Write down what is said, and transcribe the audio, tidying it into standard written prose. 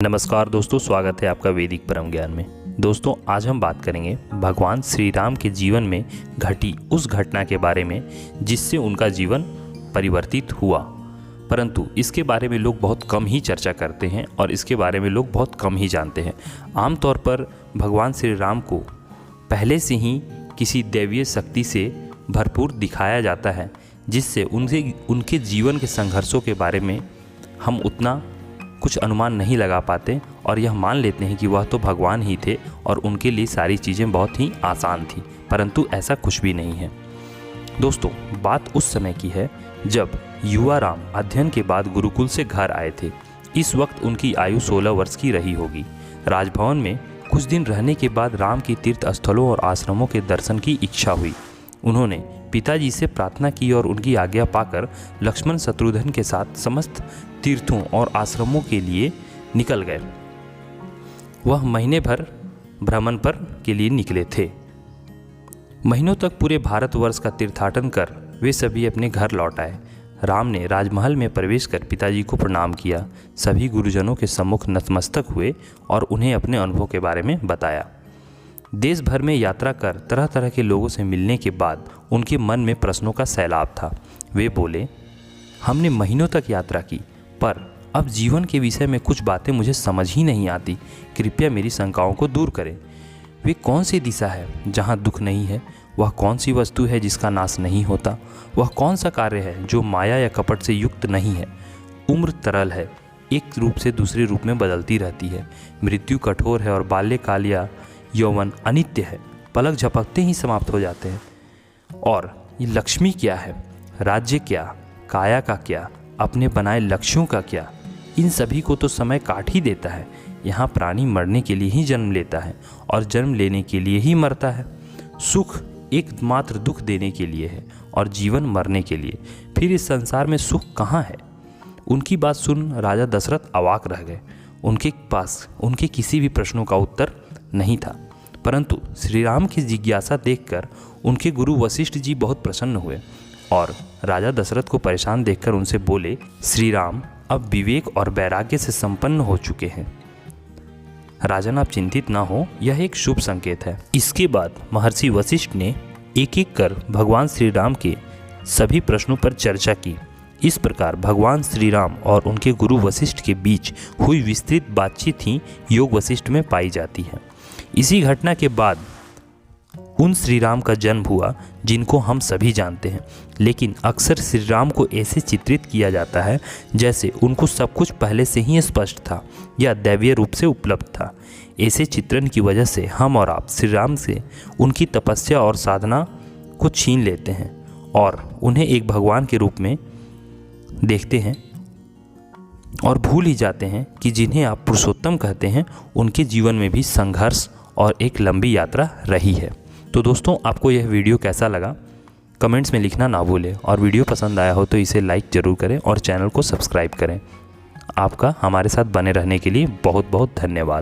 नमस्कार दोस्तों, स्वागत है आपका वैदिक परम ज्ञान में। दोस्तों, आज हम बात करेंगे भगवान श्री राम के जीवन में घटी उस घटना के बारे में जिससे उनका जीवन परिवर्तित हुआ। परंतु इसके बारे में लोग बहुत कम ही चर्चा करते हैं और इसके बारे में लोग बहुत कम ही जानते हैं। आमतौर पर भगवान श्री राम को पहले से ही किसी दैवीय शक्ति से भरपूर दिखाया जाता है, जिससे उनके जीवन के संघर्षों के बारे में हम उतना कुछ अनुमान नहीं लगा पाते और यह मान लेते हैं कि वह तो भगवान ही थे और उनके लिए सारी चीज़ें बहुत ही आसान थी, परंतु ऐसा कुछ भी नहीं है। दोस्तों, बात उस समय की है जब युवा राम अध्ययन के बाद गुरुकुल से घर आए थे। इस वक्त उनकी आयु 16 वर्ष की रही होगी। राजभवन में कुछ दिन रहने के बाद राम की तीर्थ स्थलों और आश्रमों के दर्शन की इच्छा हुई। उन्होंने पिताजी से प्रार्थना की और उनकी आज्ञा पाकर लक्ष्मण शत्रुघ्न के साथ समस्त तीर्थों और आश्रमों के लिए निकल गए। वह महीने भर भ्रमण पर के लिए निकले थे। महीनों तक पूरे भारतवर्ष का तीर्थाटन कर वे सभी अपने घर लौट आए। राम ने राजमहल में प्रवेश कर पिताजी को प्रणाम किया। सभी गुरुजनों के सम्मुख नतमस्तक हुए और उन्हें अपने अनुभव के बारे में बताया। देश भर में यात्रा कर तरह तरह के लोगों से मिलने के बाद उनके मन में प्रश्नों का सैलाब था। वे बोले, हमने महीनों तक यात्रा की, पर अब जीवन के विषय में कुछ बातें मुझे समझ ही नहीं आती। कृपया मेरी शंकाओं को दूर करें। वे कौन सी दिशा है जहाँ दुख नहीं है? वह कौन सी वस्तु है जिसका नाश नहीं होता? वह कौन सा कार्य है जो माया या कपट से युक्त नहीं है? उम्र तरल है, एक रूप से दूसरे रूप में बदलती रहती है। मृत्यु कठोर है और बाल्यकाल या यौवन अनित्य है, पलक झपकते ही समाप्त हो जाते हैं। और ये लक्ष्मी क्या है, राज्य क्या, काया का क्या, अपने बनाए लक्ष्यों का क्या? इन सभी को तो समय काट ही देता है। यहाँ प्राणी मरने के लिए ही जन्म लेता है और जन्म लेने के लिए ही मरता है। सुख एकमात्र दुख देने के लिए है और जीवन मरने के लिए। फिर इस संसार में सुख कहाँ है? उनकी बात सुन राजा दशरथ अवाक रह गए। उनके पास उनके किसी भी प्रश्नों का उत्तर नहीं था, परंतु श्री राम की जिज्ञासा देखकर उनके गुरु वशिष्ठ जी बहुत प्रसन्न हुए और राजा दशरथ को परेशान देखकर उनसे बोले, श्री राम अब विवेक और वैराग्य से संपन्न हो चुके हैं। राजन, आप चिंतित ना हो, यह एक शुभ संकेत है। इसके बाद महर्षि वशिष्ठ ने एक एक कर भगवान श्री राम के सभी प्रश्नों पर चर्चा की। इस प्रकार भगवान श्री राम और उनके गुरु वशिष्ठ के बीच हुई विस्तृत बातचीत ही योग वशिष्ठ में पाई जाती है। इसी घटना के बाद उन श्री राम का जन्म हुआ जिनको हम सभी जानते हैं, लेकिन अक्सर श्री राम को ऐसे चित्रित किया जाता है जैसे उनको सब कुछ पहले से ही स्पष्ट था या दैवीय रूप से उपलब्ध था। ऐसे चित्रण की वजह से हम और आप श्री राम से उनकी तपस्या और साधना को छीन लेते हैं और उन्हें एक भगवान के रूप में देखते हैं और भूल ही जाते हैं कि जिन्हें आप पुरुषोत्तम कहते हैं उनके जीवन में भी संघर्ष और एक लंबी यात्रा रही है। तो दोस्तों, आपको यह वीडियो कैसा लगा कमेंट्स में लिखना ना भूलें और वीडियो पसंद आया हो तो इसे लाइक ज़रूर करें और चैनल को सब्सक्राइब करें। आपका हमारे साथ बने रहने के लिए बहुत बहुत धन्यवाद।